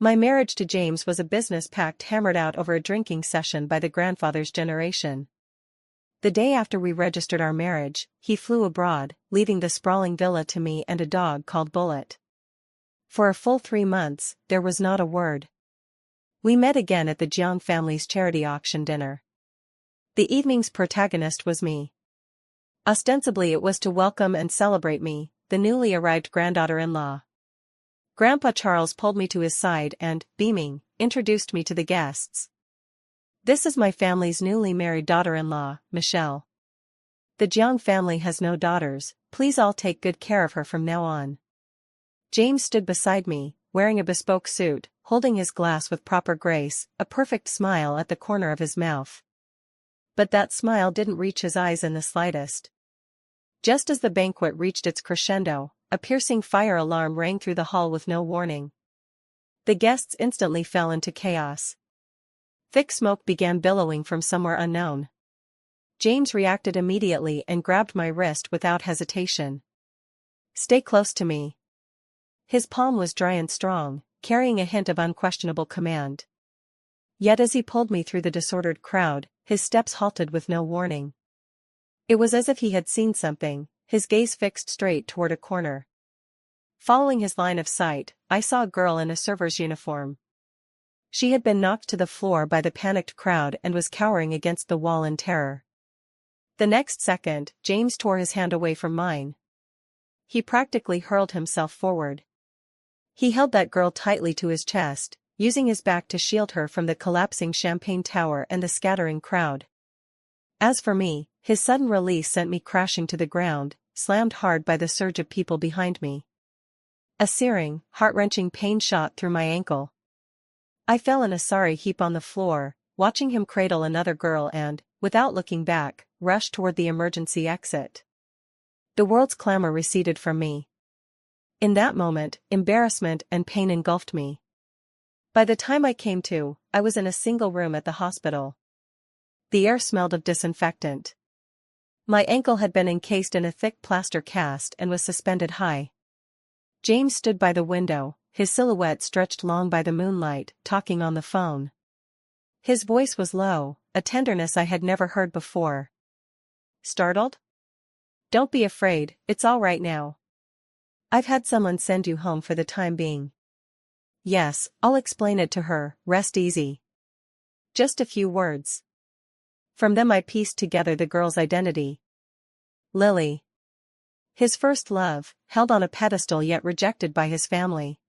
My marriage to James was a business pact hammered out over a drinking session by the grandfather's generation. The day after we registered our marriage, he flew abroad, leaving the sprawling villa to me and a dog called Bullet. For a full 3 months, there was not a word. We met again at the Jiang family's charity auction dinner. The evening's protagonist was me. Ostensibly it was to welcome and celebrate me, the newly arrived granddaughter-in-law. Grandpa Charles pulled me to his side and, beaming, introduced me to the guests. "This is my family's newly married daughter-in-law, Michelle. The Jiang family has no daughters, please all take good care of her from now on." James stood beside me, wearing a bespoke suit, holding his glass with proper grace, a perfect smile at the corner of his mouth. But that smile didn't reach his eyes in the slightest. Just as the banquet reached its crescendo, a piercing fire alarm rang through the hall with no warning. The guests instantly fell into chaos. Thick smoke began billowing from somewhere unknown. James reacted immediately and grabbed my wrist without hesitation. "Stay close to me." His palm was dry and strong, carrying a hint of unquestionable command. Yet as he pulled me through the disordered crowd, his steps halted with no warning. It was as if he had seen something, his gaze fixed straight toward a corner. Following his line of sight, I saw a girl in a server's uniform. She had been knocked to the floor by the panicked crowd and was cowering against the wall in terror. The next second, James tore his hand away from mine. He practically hurled himself forward. He held that girl tightly to his chest, using his back to shield her from the collapsing champagne tower and the scattering crowd. As for me, his sudden release sent me crashing to the ground, slammed hard by the surge of people behind me. A searing, heart-wrenching pain shot through my ankle. I fell in a sorry heap on the floor, watching him cradle another girl and, without looking back, rush toward the emergency exit. The world's clamor receded from me. In that moment, embarrassment and pain engulfed me. By the time I came to, I was in a single room at the hospital. The air smelled of disinfectant. My ankle had been encased in a thick plaster cast and was suspended high. James stood by the window, his silhouette stretched long by the moonlight, talking on the phone. His voice was low, a tenderness I had never heard before. "Startled? Don't be afraid, it's all right now. I've had someone send you home for the time being." "Yes, I'll explain it to her, rest easy." Just a few words. From them I pieced together the girl's identity. Lily. His first love, held on a pedestal yet rejected by his family.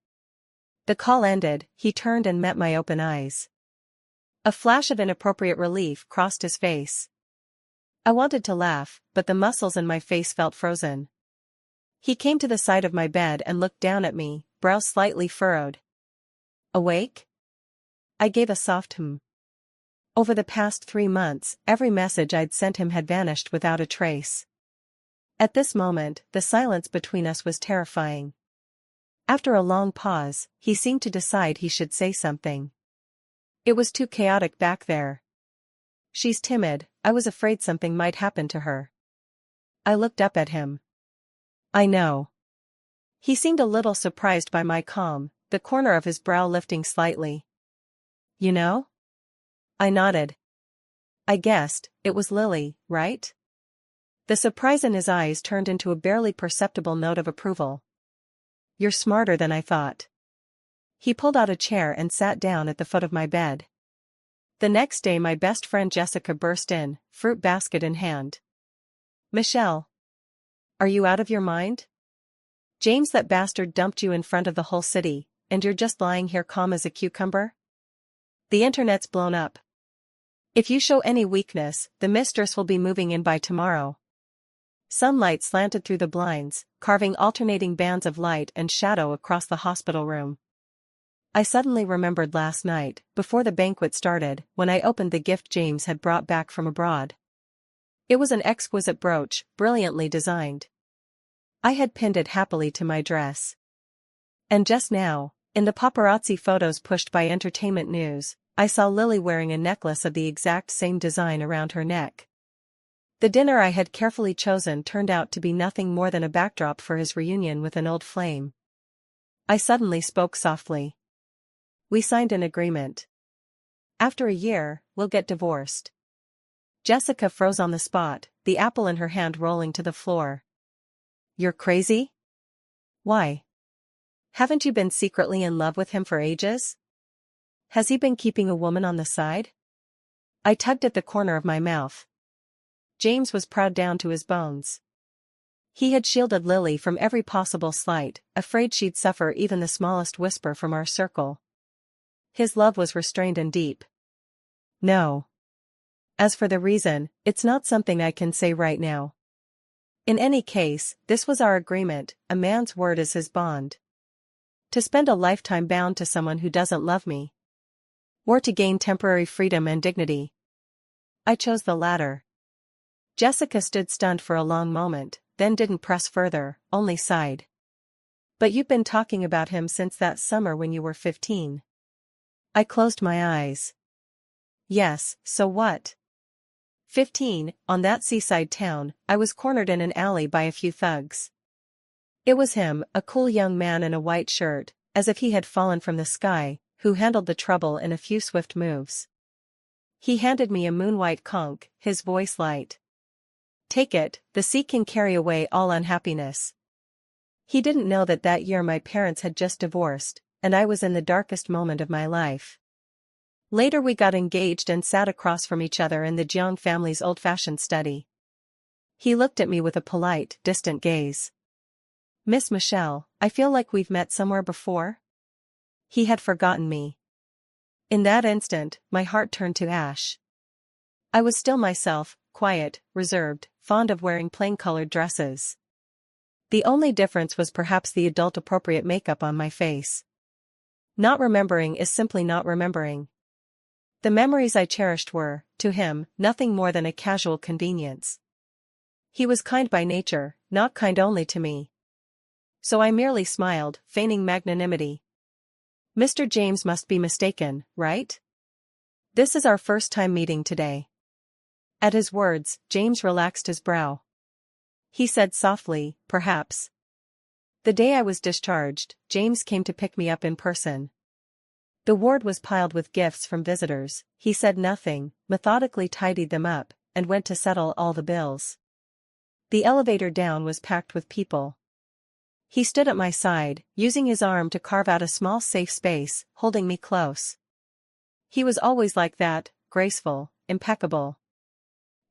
The call ended, he turned and met my open eyes. A flash of inappropriate relief crossed his face. I wanted to laugh, but the muscles in my face felt frozen. He came to the side of my bed and looked down at me, brows slightly furrowed. "Awake?" I gave a soft "hmm." Over the past 3 months, every message I'd sent him had vanished without a trace. At this moment, the silence between us was terrifying. After a long pause, he seemed to decide he should say something. "It was too chaotic back there. She's timid, I was afraid something might happen to her." I looked up at him. "I know." He seemed a little surprised by my calm, the corner of his brow lifting slightly. "You know?" I nodded. I guessed, it was Lily, right? The surprise in his eyes turned into a barely perceptible note of approval. "You're smarter than I thought." He pulled out a chair and sat down at the foot of my bed. The next day my best friend Jessica burst in, fruit basket in hand. "Michelle. Are you out of your mind? James, that bastard, dumped you in front of the whole city, and you're just lying here calm as a cucumber? The internet's blown up. If you show any weakness, the mistress will be moving in by tomorrow." Sunlight slanted through the blinds, carving alternating bands of light and shadow across the hospital room. I suddenly remembered last night, before the banquet started, when I opened the gift James had brought back from abroad. It was an exquisite brooch, brilliantly designed. I had pinned it happily to my dress. And just now, in the paparazzi photos pushed by Entertainment News, I saw Lily wearing a necklace of the exact same design around her neck. The dinner I had carefully chosen turned out to be nothing more than a backdrop for his reunion with an old flame. I suddenly spoke softly. We signed an agreement. After a year, we'll get divorced. Jessica froze on the spot, the apple in her hand rolling to the floor. You're crazy? Why? Haven't you been secretly in love with him for ages? Has he been keeping a woman on the side? I tugged at the corner of my mouth. James was proud down to his bones. He had shielded Lily from every possible slight, afraid she'd suffer even the smallest whisper from our circle. His love was restrained and deep. No. As for the reason, it's not something I can say right now. In any case, this was our agreement, a man's word is his bond. To spend a lifetime bound to someone who doesn't love me. Or to gain temporary freedom and dignity. I chose the latter. Jessica stood stunned for a long moment, then didn't press further, only sighed. But you've been talking about him since that summer when you were 15. I closed my eyes. Yes, so what? 15, on that seaside town, I was cornered in an alley by a few thugs. It was him, a cool young man in a white shirt, as if he had fallen from the sky, who handled the trouble in a few swift moves. He handed me a moon-white conch, his voice light. Take it, the sea can carry away all unhappiness. He didn't know that that year my parents had just divorced, and I was in the darkest moment of my life. Later we got engaged and sat across from each other in the Jiang family's old-fashioned study. He looked at me with a polite, distant gaze. Miss Michelle, I feel like we've met somewhere before? He had forgotten me. In that instant, my heart turned to ash. I was still myself, quiet, reserved, fond of wearing plain-colored dresses. The only difference was perhaps the adult-appropriate makeup on my face. Not remembering is simply not remembering. The memories I cherished were, to him, nothing more than a casual convenience. He was kind by nature, not kind only to me. So I merely smiled, feigning magnanimity. Mr. James must be mistaken, right? This is our first time meeting today. At his words, James relaxed his brow. He said softly, perhaps. The day I was discharged, James came to pick me up in person. The ward was piled with gifts from visitors. He said nothing, methodically tidied them up, and went to settle all the bills. The elevator down was packed with people. He stood at my side, using his arm to carve out a small safe space, holding me close. He was always like that, graceful, impeccable.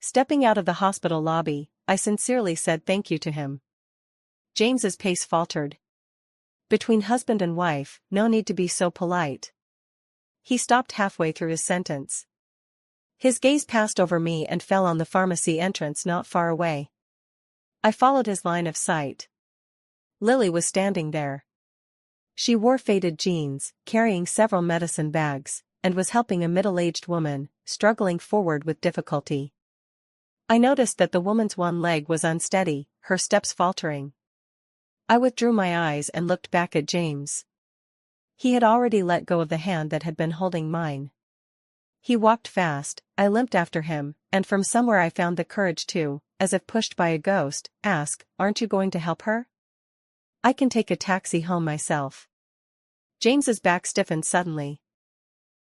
Stepping out of the hospital lobby, I sincerely said thank you to him. James's pace faltered. Between husband and wife, no need to be so polite. He stopped halfway through his sentence. His gaze passed over me and fell on the pharmacy entrance not far away. I followed his line of sight. Lily was standing there. She wore faded jeans, carrying several medicine bags, and was helping a middle-aged woman, struggling forward with difficulty. I noticed that the woman's one leg was unsteady, her steps faltering. I withdrew my eyes and looked back at James. He had already let go of the hand that had been holding mine. He walked fast, I limped after him, and from somewhere I found the courage to, as if pushed by a ghost, ask, "Aren't you going to help her?" "I can take a taxi home myself." James's back stiffened suddenly.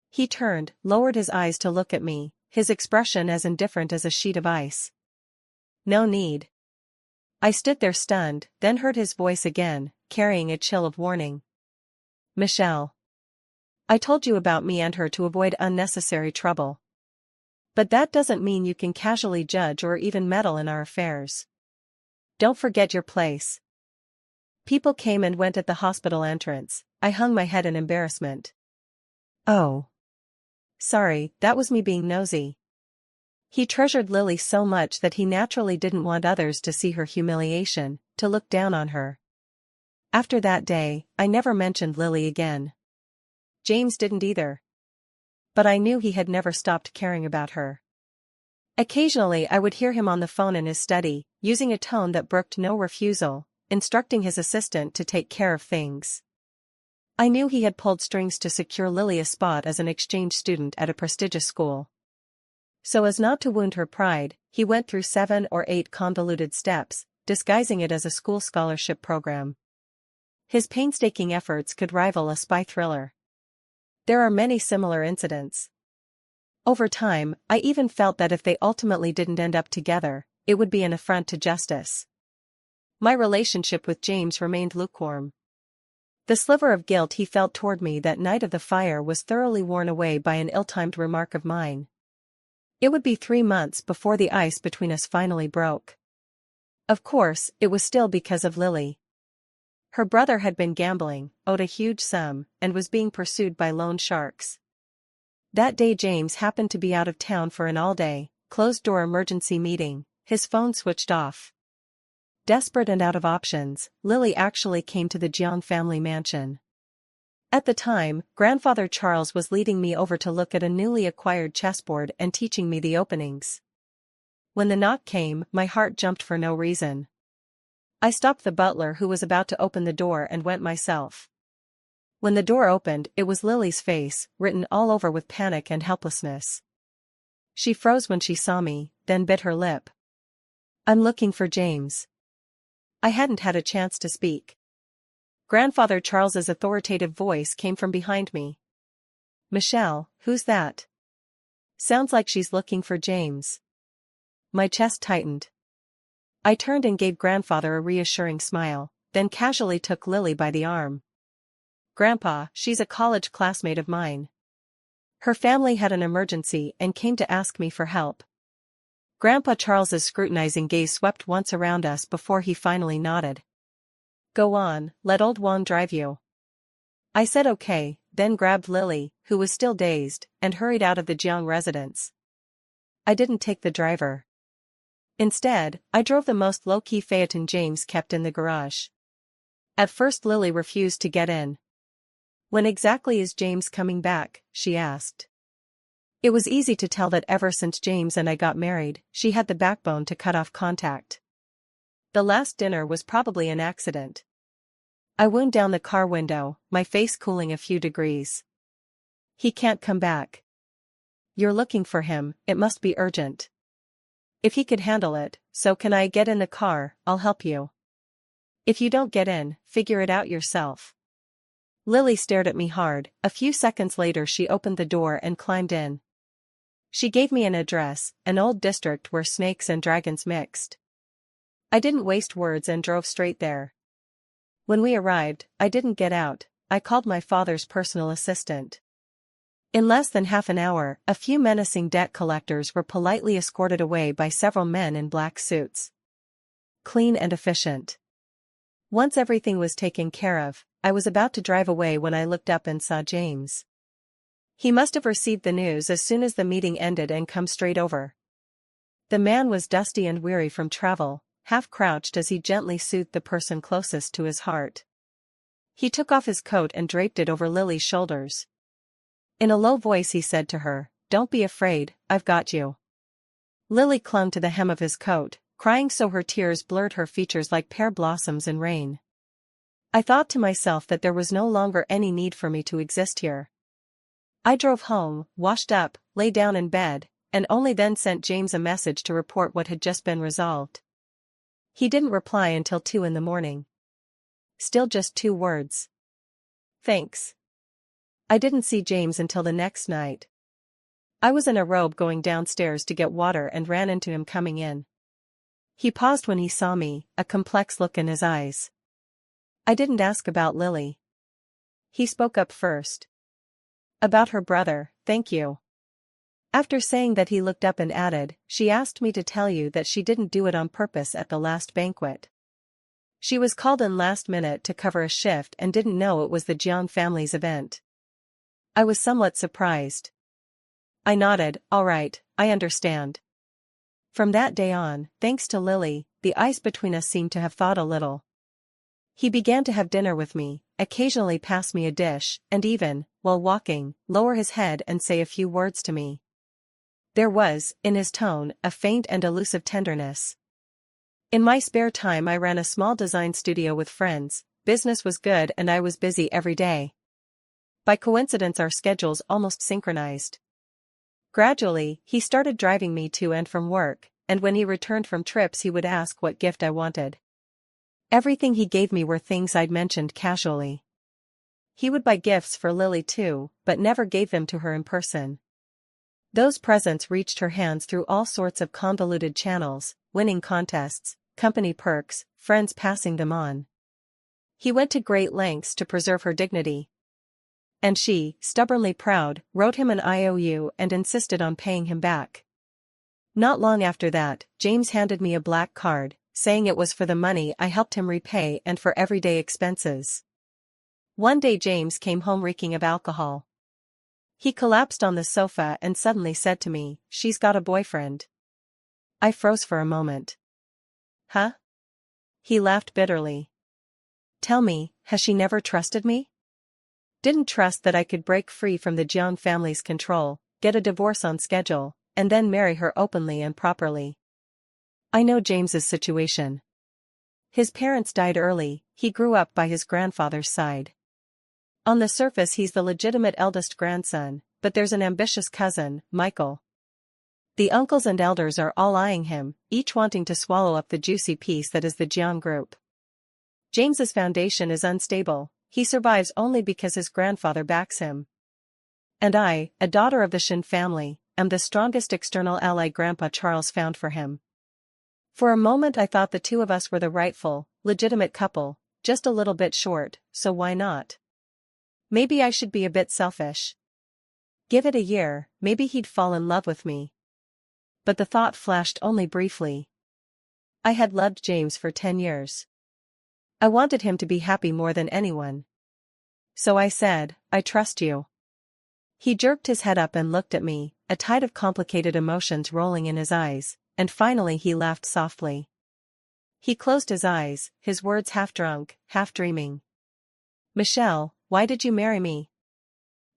He turned, lowered his eyes to look at me, his expression as indifferent as a sheet of ice. "No need." I stood there stunned, then heard his voice again, carrying a chill of warning. "Michelle. I told you about me and her to avoid unnecessary trouble. But that doesn't mean you can casually judge or even meddle in our affairs. Don't forget your place." People came and went at the hospital entrance. I hung my head in embarrassment. "Oh. Sorry, that was me being nosy." He treasured Lily so much that he naturally didn't want others to see her humiliation, to look down on her. After that day, I never mentioned Lily again. James didn't either. But I knew he had never stopped caring about her. Occasionally I would hear him on the phone in his study, using a tone that brooked no refusal, instructing his assistant to take care of things. I knew he had pulled strings to secure Lily a spot as an exchange student at a prestigious school. So as not to wound her pride, he went through 7 or 8 convoluted steps, disguising it as a school scholarship program. His painstaking efforts could rival a spy thriller. There are many similar incidents. Over time, I even felt that if they ultimately didn't end up together, it would be an affront to justice. My relationship with James remained lukewarm. The sliver of guilt he felt toward me that night of the fire was thoroughly worn away by an ill-timed remark of mine. It would be 3 months before the ice between us finally broke. Of course, it was still because of Lily. Her brother had been gambling, owed a huge sum, and was being pursued by loan sharks. That day James happened to be out of town for an all-day, closed-door emergency meeting, his phone switched off. Desperate and out of options, Lily actually came to the Jiang family mansion. At the time, Grandfather Charles was leading me over to look at a newly acquired chessboard and teaching me the openings. When the knock came, my heart jumped for no reason. I stopped the butler who was about to open the door and went myself. When the door opened, it was Lily's face, written all over with panic and helplessness. She froze when she saw me, then bit her lip. "I'm looking for James." I hadn't had a chance to speak. Grandfather Charles's authoritative voice came from behind me. "Michelle, who's that? Sounds like she's looking for James." My chest tightened. I turned and gave Grandfather a reassuring smile, then casually took Lily by the arm. "Grandpa, she's a college classmate of mine. Her family had an emergency and came to ask me for help." Grandpa Charles's scrutinizing gaze swept once around us before he finally nodded. "Go on, let old Juan drive you." I said okay, then grabbed Lily, who was still dazed, and hurried out of the Jiang residence. I didn't take the driver. Instead, I drove the most low-key Phaeton James kept in the garage. At first Lily refused to get in. "When exactly is James coming back?" she asked. It was easy to tell that ever since James and I got married, she had the backbone to cut off contact. The last dinner was probably an accident. I wound down the car window, my face cooling a few degrees. "He can't come back. You're looking for him, it must be urgent." "If he could handle it, so can I. Get in the car, I'll help you." "If you don't get in, figure it out yourself." Lily stared at me hard. A few seconds later she opened the door and climbed in. She gave me an address, an old district where snakes and dragons mixed. I didn't waste words and drove straight there. When we arrived, I didn't get out. I called my father's personal assistant. In less than half an hour, a few menacing debt collectors were politely escorted away by several men in black suits. Clean and efficient. Once everything was taken care of, I was about to drive away when I looked up and saw James. He must have received the news as soon as the meeting ended and come straight over. The man was dusty and weary from travel, half crouched as he gently soothed the person closest to his heart. He took off his coat and draped it over Lily's shoulders. In a low voice he said to her, "Don't be afraid, I've got you." Lily clung to the hem of his coat, crying so her tears blurred her features like pear blossoms in rain. I thought to myself that there was no longer any need for me to exist here. I drove home, washed up, lay down in bed, and only then sent James a message to report what had just been resolved. He didn't reply until 2 in the morning. Still just 2 words. "Thanks." I didn't see James until the next night. I was in a robe going downstairs to get water and ran into him coming in. He paused when he saw me, a complex look in his eyes. "I didn't ask about Lily." He spoke up first. "About her brother, thank you." After saying that he looked up and added, "She asked me to tell you that she didn't do it on purpose at the last banquet. She was called in last minute to cover a shift and didn't know it was the Jiang family's event." I was somewhat surprised. I nodded, "All right, I understand." From that day on, thanks to Lily, the ice between us seemed to have thawed a little. He began to have dinner with me, occasionally pass me a dish, and even, while walking, lower his head and say a few words to me. There was, in his tone, a faint and elusive tenderness. In my spare time I ran a small design studio with friends. Business was good and I was busy every day. By coincidence our schedules almost synchronized. Gradually, he started driving me to and from work, and when he returned from trips he would ask what gift I wanted. Everything he gave me were things I'd mentioned casually. He would buy gifts for Lily too, but never gave them to her in person. Those presents reached her hands through all sorts of convoluted channels, winning contests, company perks, friends passing them on. He went to great lengths to preserve her dignity. And she, stubbornly proud, wrote him an IOU and insisted on paying him back. Not long after that, James handed me a black card, saying it was for the money I helped him repay and for everyday expenses. One day James came home reeking of alcohol. He collapsed on the sofa and suddenly said to me, "She's got a boyfriend." I froze for a moment. Huh? He laughed bitterly. Tell me, has she never trusted me? Didn't trust that I could break free from the Jiang family's control, get a divorce on schedule, and then marry her openly and properly. I know James's situation. His parents died early, he grew up by his grandfather's side. On the surface he's the legitimate eldest grandson, but there's an ambitious cousin, Michael. The uncles and elders are all eyeing him, each wanting to swallow up the juicy piece that is the Jiang group. James's foundation is unstable, he survives only because his grandfather backs him. And I, a daughter of the Shin family, am the strongest external ally Grandpa Charles found for him. For a moment I thought the two of us were the rightful, legitimate couple, just a little bit short, so why not? Maybe I should be a bit selfish. Give it a year, maybe he'd fall in love with me. But the thought flashed only briefly. I had loved James for 10 years. I wanted him to be happy more than anyone. So I said, "I trust you." He jerked his head up and looked at me, a tide of complicated emotions rolling in his eyes, and finally he laughed softly. He closed his eyes, his words half drunk, half dreaming. "Michelle, why did you marry me?"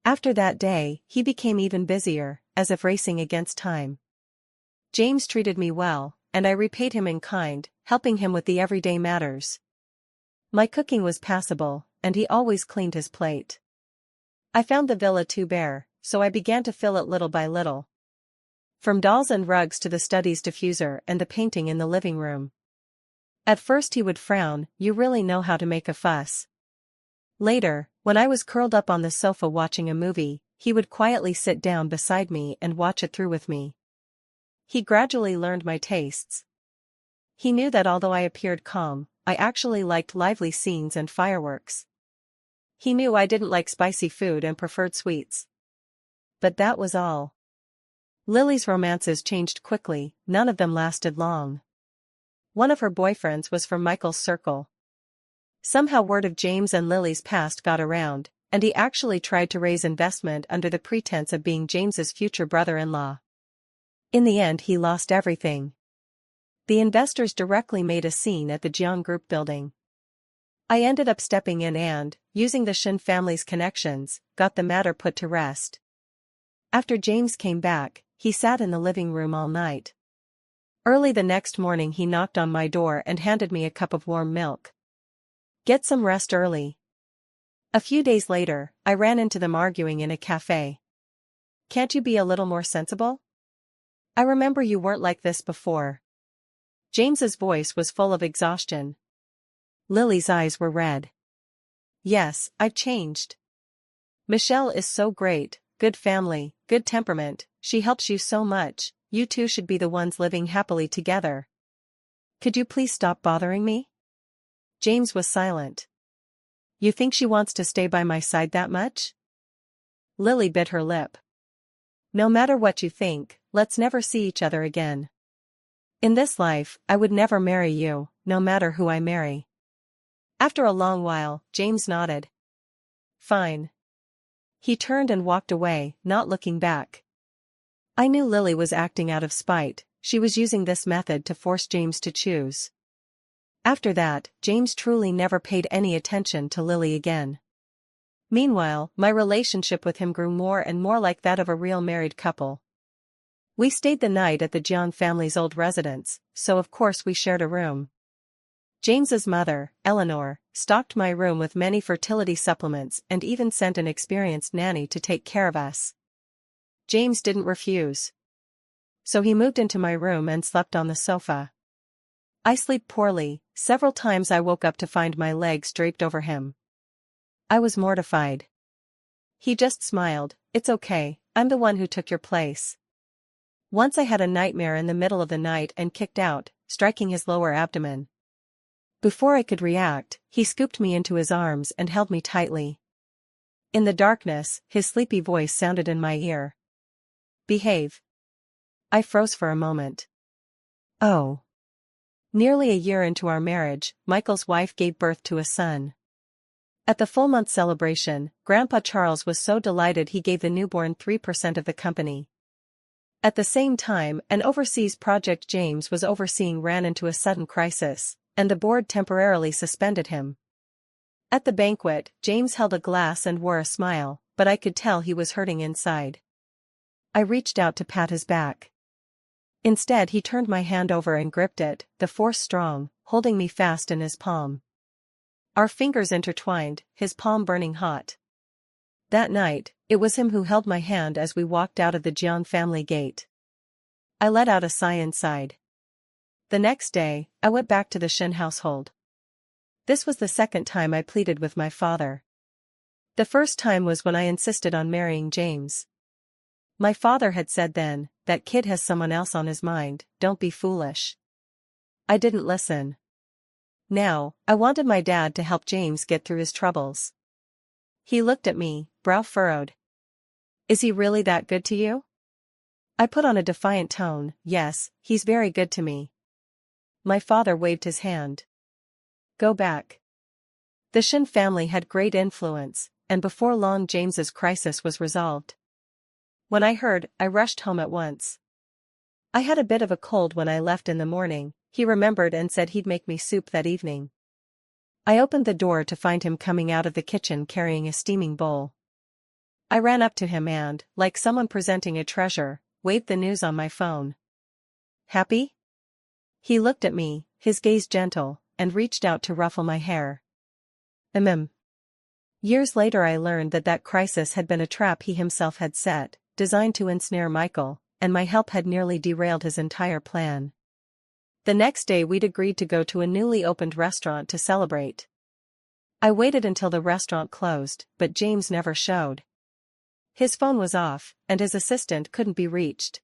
After that day, he became even busier, as if racing against time. James treated me well, and I repaid him in kind, helping him with the everyday matters. My cooking was passable, and he always cleaned his plate. I found the villa too bare, so I began to fill it little by little. From dolls and rugs to the study's diffuser and the painting in the living room. At first he would frown, "You really know how to make a fuss." Later, when I was curled up on the sofa watching a movie, he would quietly sit down beside me and watch it through with me. He gradually learned my tastes. He knew that although I appeared calm, I actually liked lively scenes and fireworks. He knew I didn't like spicy food and preferred sweets. But that was all. Lily's romances changed quickly, none of them lasted long. One of her boyfriends was from Michael's circle. Somehow word of James and Lily's past got around, and he actually tried to raise investment under the pretense of being James's future brother-in-law. In the end he lost everything. The investors directly made a scene at the Jiang Group building. I ended up stepping in and, using the Shin family's connections, got the matter put to rest. After James came back, he sat in the living room all night. Early the next morning he knocked on my door and handed me a cup of warm milk. "Get some rest early." A few days later, I ran into them arguing in a cafe. "Can't you be a little more sensible? I remember you weren't like this before." James's voice was full of exhaustion. Lily's eyes were red. "Yes, I've changed. Michelle is so great, good family, good temperament, she helps you so much, you two should be the ones living happily together. Could you please stop bothering me?" James was silent. "You think she wants to stay by my side that much?" Lily bit her lip. "No matter what you think, let's never see each other again. In this life, I would never marry you, no matter who I marry." After a long while, James nodded. "Fine." He turned and walked away, not looking back. I knew Lily was acting out of spite, she was using this method to force James to choose. After that, James truly never paid any attention to Lily again. Meanwhile, my relationship with him grew more and more like that of a real married couple. We stayed the night at the Jiang family's old residence, so of course we shared a room. James's mother, Eleanor, stocked my room with many fertility supplements and even sent an experienced nanny to take care of us. James didn't refuse. So he moved into my room and slept on the sofa. I sleep poorly, several times I woke up to find my legs draped over him. I was mortified. He just smiled. It's okay, I'm the one who took your place. Once I had a nightmare in the middle of the night and kicked out, striking his lower abdomen. Before I could react, he scooped me into his arms and held me tightly. In the darkness, his sleepy voice sounded in my ear. Behave. I froze for a moment. Oh. Nearly a year into our marriage, Michael's wife gave birth to a son. At the full-month celebration, Grandpa Charles was so delighted he gave the newborn 3% of the company. At the same time, an overseas project James was overseeing ran into a sudden crisis, and the board temporarily suspended him. At the banquet, James held a glass and wore a smile, but I could tell he was hurting inside. I reached out to pat his back. Instead he turned my hand over and gripped it, the force strong, holding me fast in his palm. Our fingers intertwined, his palm burning hot. That night, it was him who held my hand as we walked out of the Jian family gate. I let out a sigh inside. The next day, I went back to the Shin household. This was the second time I pleaded with my father. The first time was when I insisted on marrying James. My father had said then, "That kid has someone else on his mind, don't be foolish." I didn't listen. Now, I wanted my dad to help James get through his troubles. He looked at me, brow furrowed. "Is he really that good to you?" I put on a defiant tone, "Yes, he's very good to me." My father waved his hand. "Go back." The Shin family had great influence, and before long James's crisis was resolved. When I heard, I rushed home at once. I had a bit of a cold when I left in the morning, he remembered and said he'd make me soup that evening. I opened the door to find him coming out of the kitchen carrying a steaming bowl. I ran up to him and, like someone presenting a treasure, waved the news on my phone. "Happy?" He looked at me, his gaze gentle, and reached out to ruffle my hair. Years later I learned that crisis had been a trap he himself had set, designed to ensnare Michael, and my help had nearly derailed his entire plan. The next day we'd agreed to go to a newly opened restaurant to celebrate. I waited until the restaurant closed, but James never showed. His phone was off, and his assistant couldn't be reached.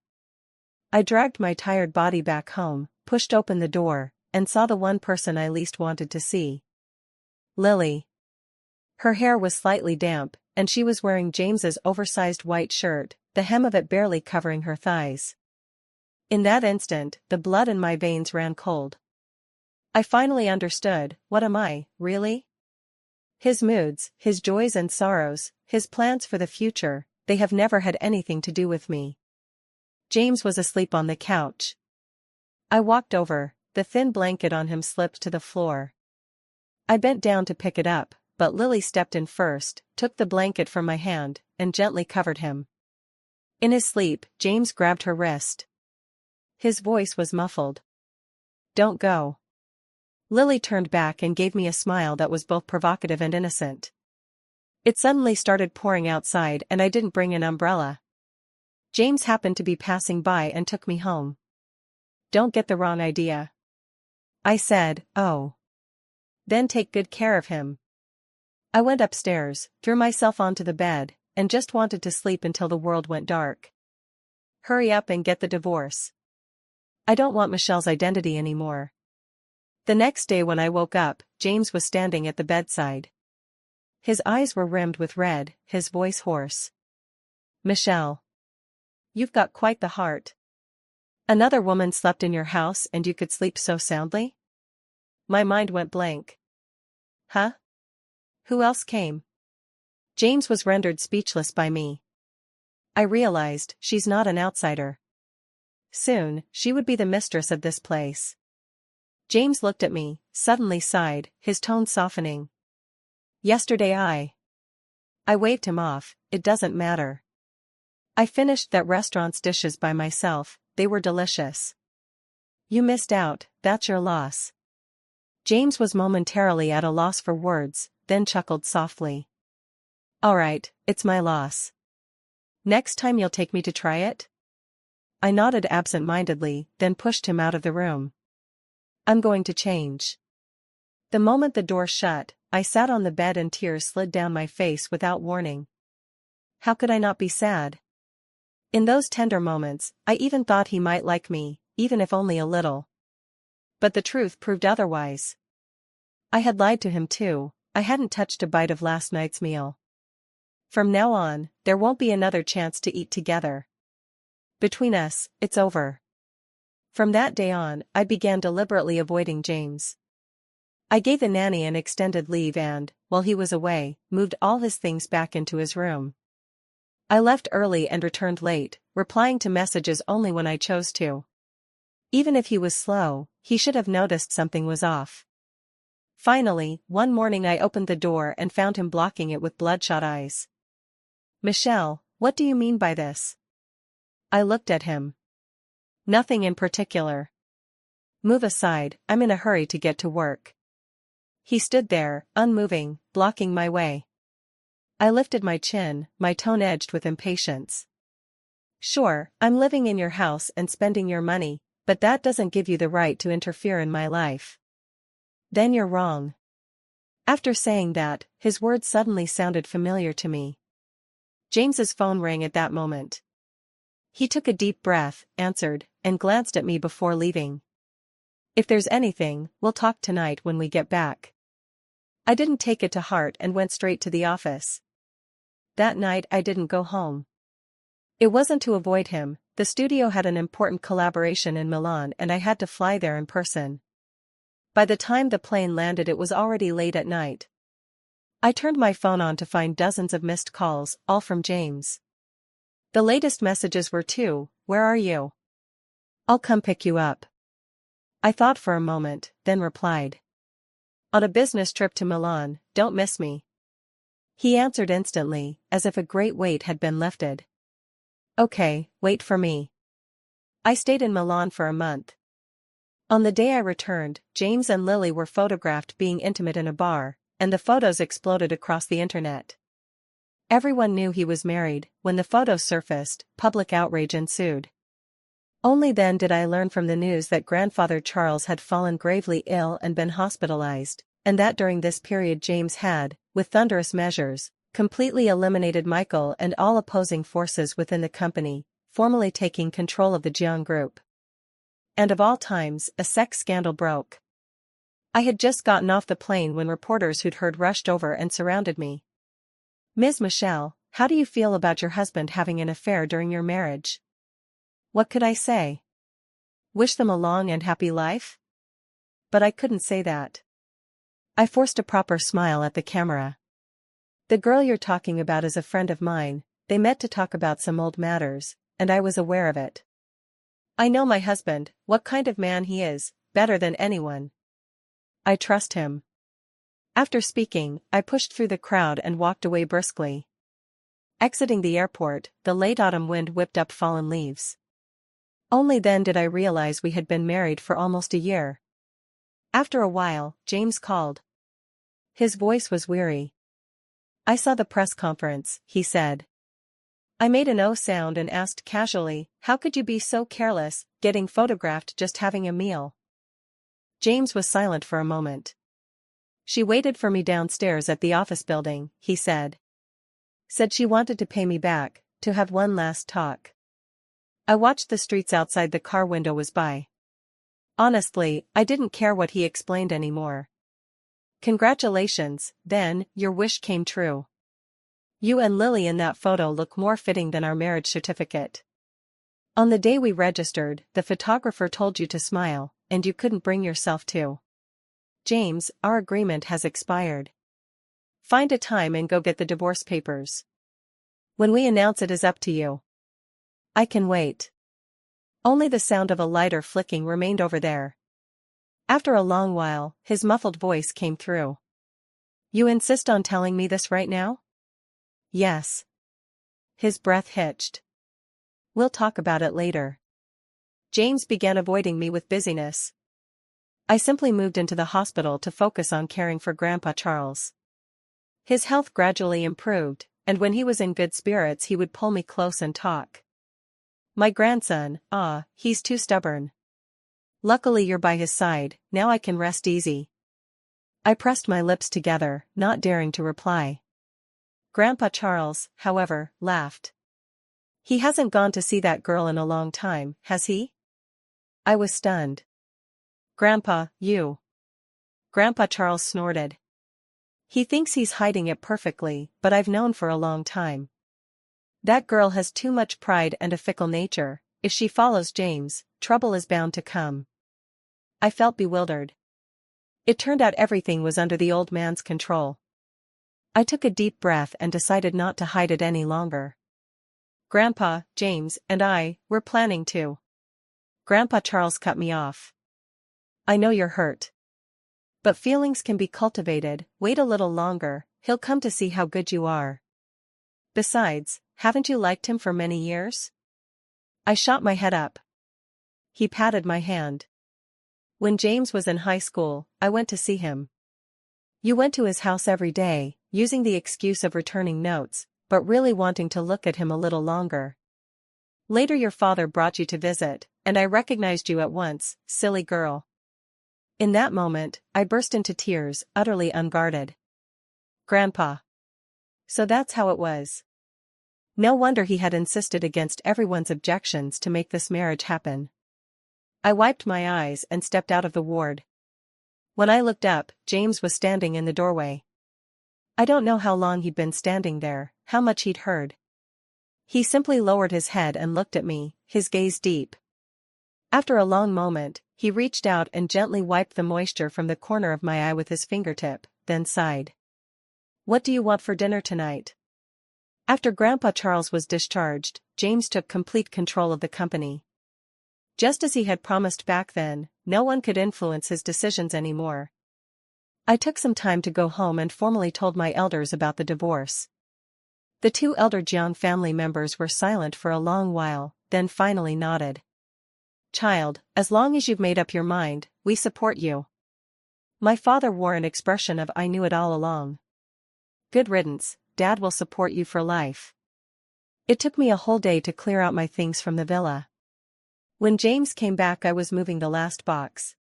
I dragged my tired body back home, pushed open the door, and saw the one person I least wanted to see. Lily. Her hair was slightly damp, and she was wearing James's oversized white shirt, the hem of it barely covering her thighs. In that instant, the blood in my veins ran cold. I finally understood, what am I, really? His moods, his joys and sorrows, his plans for the future, they have never had anything to do with me. James was asleep on the couch. I walked over, the thin blanket on him slipped to the floor. I bent down to pick it up, but Lily stepped in first, took the blanket from my hand, and gently covered him. In his sleep, James grabbed her wrist. His voice was muffled. "Don't go." Lily turned back and gave me a smile that was both provocative and innocent. It suddenly started pouring outside and I didn't bring an umbrella. James happened to be passing by and took me home. "Don't get the wrong idea." I said, "Oh. Then take good care of him." I went upstairs, threw myself onto the bed, and just wanted to sleep until the world went dark. Hurry up and get the divorce. I don't want Michelle's identity anymore. The next day when I woke up, James was standing at the bedside. His eyes were rimmed with red, his voice hoarse. "Michelle. You've got quite the heart. Another woman slept in your house and you could sleep so soundly?" My mind went blank. "Huh? Who else came?" James was rendered speechless by me. I realized, she's not an outsider. Soon, she would be the mistress of this place. James looked at me, suddenly sighed, his tone softening. "Yesterday I waved him off, it doesn't matter. I finished that restaurant's dishes by myself, they were delicious." "You missed out, that's your loss." James was momentarily at a loss for words, then chuckled softly. "All right, it's my loss. Next time you'll take me to try it?" I nodded absent-mindedly, then pushed him out of the room. "I'm going to change." The moment the door shut, I sat on the bed and tears slid down my face without warning. How could I not be sad? In those tender moments, I even thought he might like me, even if only a little. But the truth proved otherwise. I had lied to him too. I hadn't touched a bite of last night's meal. From now on, there won't be another chance to eat together. Between us, it's over. From that day on, I began deliberately avoiding James. I gave the nanny an extended leave and, while he was away, moved all his things back into his room. I left early and returned late, replying to messages only when I chose to. Even if he was slow, he should have noticed something was off. Finally, one morning I opened the door and found him blocking it with bloodshot eyes. "Michelle, what do you mean by this?" I looked at him. "Nothing in particular." "Move aside, I'm in a hurry to get to work." He stood there, unmoving, blocking my way. I lifted my chin, my tone edged with impatience. "Sure, I'm living in your house and spending your money, but that doesn't give you the right to interfere in my life." "Then you're wrong." After saying that, his words suddenly sounded familiar to me. James's phone rang at that moment. He took a deep breath, answered, and glanced at me before leaving. "If there's anything, we'll talk tonight when we get back." I didn't take it to heart and went straight to the office. That night I didn't go home. It wasn't to avoid him. The studio had an important collaboration in Milan and I had to fly there in person. By the time the plane landed it was already late at night. I turned my phone on to find dozens of missed calls, all from James. The latest messages were "Where are you? I'll come pick you up." I thought for a moment, then replied. "On a business trip to Milan, don't miss me." He answered instantly, as if a great weight had been lifted. "Okay, wait for me." I stayed in Milan for a month. On the day I returned, James and Lily were photographed being intimate in a bar, and the photos exploded across the internet. Everyone knew he was married. When the photos surfaced, public outrage ensued. Only then did I learn from the news that grandfather Charles had fallen gravely ill and been hospitalized, and that during this period James had, with thunderous measures, completely eliminated Michael and all opposing forces within the company, formally taking control of the Jiang Group. And of all times, a sex scandal broke. I had just gotten off the plane when reporters who'd heard rushed over and surrounded me. "Ms. Michelle, how do you feel about your husband having an affair during your marriage?" What could I say? Wish them a long and happy life? But I couldn't say that. I forced a proper smile at the camera. "The girl you're talking about is a friend of mine. They met to talk about some old matters, and I was aware of it. I know my husband, what kind of man he is, better than anyone. I trust him." After speaking, I pushed through the crowd and walked away briskly. Exiting the airport, the late autumn wind whipped up fallen leaves. Only then did I realize we had been married for almost a year. After a while, James called. His voice was weary. "I saw the press conference," he said. I made an O sound and asked casually, "How could you be so careless, getting photographed just having a meal?" James was silent for a moment. "She waited for me downstairs at the office building," he said. "Said she wanted to pay me back, to have one last talk." I watched the streets outside the car window whiz by. Honestly, I didn't care what he explained anymore. "Congratulations, then, your wish came true. You and Lily in that photo look more fitting than our marriage certificate. On the day we registered, the photographer told you to smile, and you couldn't bring yourself to. James, our agreement has expired. Find a time and go get the divorce papers. When we announce it is up to you." "I can wait." Only the sound of a lighter flicking remained over there. After a long while, his muffled voice came through. "You insist on telling me this right now?" "Yes." His breath hitched. "We'll talk about it later." James began avoiding me with busyness. I simply moved into the hospital to focus on caring for Grandpa Charles. His health gradually improved, and when he was in good spirits he would pull me close and talk. "My grandson, he's too stubborn. Luckily you're by his side, now I can rest easy." I pressed my lips together, not daring to reply. Grandpa Charles, however, laughed. He hasn't gone to see that girl in a long time, has he? I was stunned. Grandpa, you. Grandpa Charles snorted. He thinks he's hiding it perfectly, but I've known for a long time. That girl has too much pride and a fickle nature. If she follows James, trouble is bound to come. I felt bewildered. It turned out everything was under the old man's control. I took a deep breath and decided not to hide it any longer. Grandpa, James, and I, we're planning to. Grandpa Charles cut me off. I know you're hurt. But feelings can be cultivated. Wait a little longer, he'll come to see how good you are. Besides, haven't you liked him for many years? I shot my head up. He patted my hand. When James was in high school, I went to see him. You went to his house every day, using the excuse of returning notes, but really wanting to look at him a little longer. Later your father brought you to visit, and I recognized you at once, silly girl. In that moment, I burst into tears, utterly unguarded. Grandpa. So that's how it was. No wonder he had insisted against everyone's objections to make this marriage happen. I wiped my eyes and stepped out of the ward. When I looked up, James was standing in the doorway. I don't know how long he'd been standing there, how much he'd heard. He simply lowered his head and looked at me, his gaze deep. After a long moment, he reached out and gently wiped the moisture from the corner of my eye with his fingertip, then sighed. What do you want for dinner tonight? After Grandpa Charles was discharged, James took complete control of the company. Just as he had promised back then, no one could influence his decisions anymore. I took some time to go home and formally told my elders about the divorce. The two elder Jiang family members were silent for a long while, then finally nodded. Child, as long as you've made up your mind, we support you. My father wore an expression of I knew it all along. Good riddance, Dad will support you for life. It took me a whole day to clear out my things from the villa. When James came back I was moving the last box.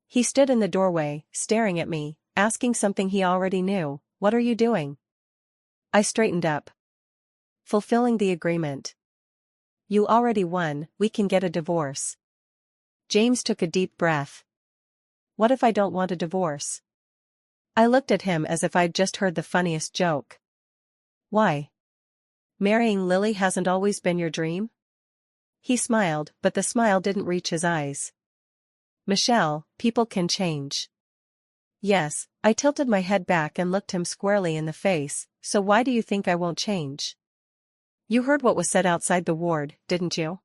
He stood in the doorway, staring at me, asking something he already knew. What are you doing? I straightened up. Fulfilling the agreement. You already won, we can get a divorce. James took a deep breath. What if I don't want a divorce? I looked at him as if I'd just heard the funniest joke. Why? Marrying Lily hasn't always been your dream? He smiled, but the smile didn't reach his eyes. Michelle, people can change. Yes, I tilted my head back and looked him squarely in the face, so why do you think I won't change? You heard what was said outside the ward, didn't you?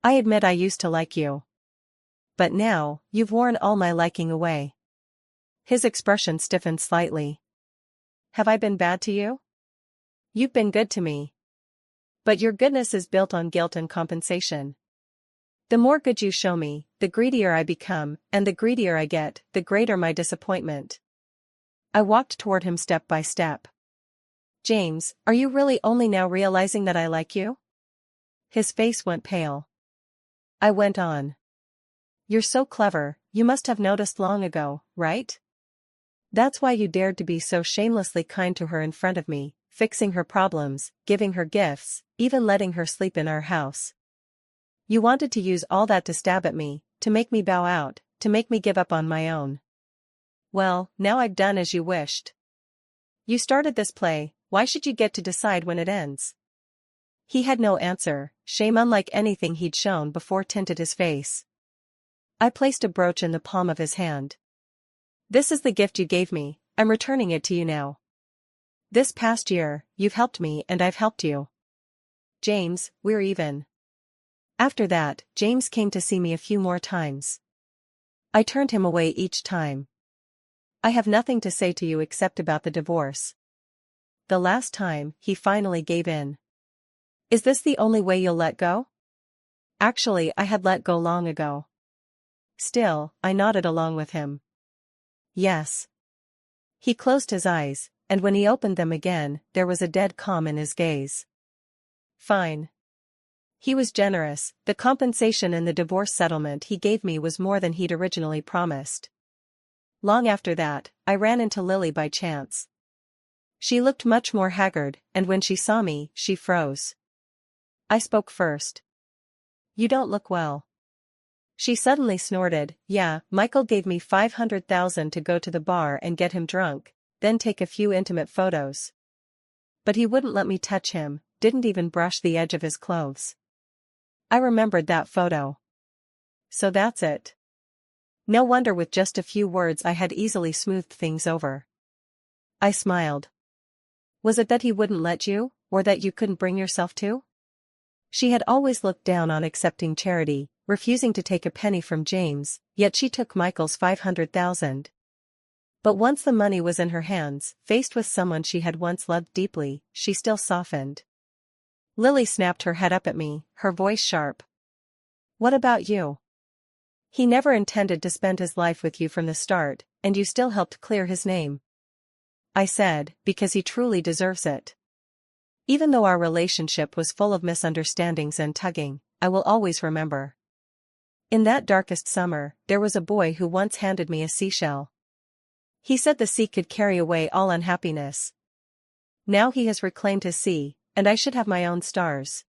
I admit I used to like you. But now, you've worn all my liking away. His expression stiffened slightly. Have I been bad to you? You've been good to me. But your goodness is built on guilt and compensation. The more good you show me, the greedier I become, and the greedier I get, the greater my disappointment. I walked toward him step by step. James, are you really only now realizing that I like you? His face went pale. I went on. You're so clever, you must have noticed long ago, right? That's why you dared to be so shamelessly kind to her in front of me, fixing her problems, giving her gifts, even letting her sleep in our house. You wanted to use all that to stab at me, to make me bow out, to make me give up on my own. Well, now I've done as you wished. You started this play, why should you get to decide when it ends? He had no answer, shame unlike anything he'd shown before tinted his face. I placed a brooch in the palm of his hand. This is the gift you gave me, I'm returning it to you now. This past year, you've helped me and I've helped you. James, we're even. After that, James came to see me a few more times. I turned him away each time. I have nothing to say to you except about the divorce. The last time, he finally gave in. Is this the only way you'll let go? Actually, I had let go long ago. Still, I nodded along with him. Yes. He closed his eyes, and when he opened them again, there was a dead calm in his gaze. Fine. He was generous, the compensation in the divorce settlement he gave me was more than he'd originally promised. Long after that, I ran into Lily by chance. She looked much more haggard, and when she saw me, she froze. I spoke first. "You don't look well." She suddenly snorted. "Yeah, Michael gave me 500,000 to go to the bar and get him drunk, then take a few intimate photos. But he wouldn't let me touch him, didn't even brush the edge of his clothes." I remembered that photo. So that's it. No wonder with just a few words I had easily smoothed things over. I smiled. Was it that he wouldn't let you, or that you couldn't bring yourself to? She had always looked down on accepting charity, refusing to take a penny from James, yet she took Michael's 500,000. But once the money was in her hands, faced with someone she had once loved deeply, she still softened. Lily snapped her head up at me, her voice sharp. "What about you? He never intended to spend his life with you from the start, and you still helped clear his name." I said, "Because he truly deserves it. Even though our relationship was full of misunderstandings and tugging, I will always remember. In that darkest summer, there was a boy who once handed me a seashell. He said the sea could carry away all unhappiness. Now he has reclaimed his sea, and I should have my own stars."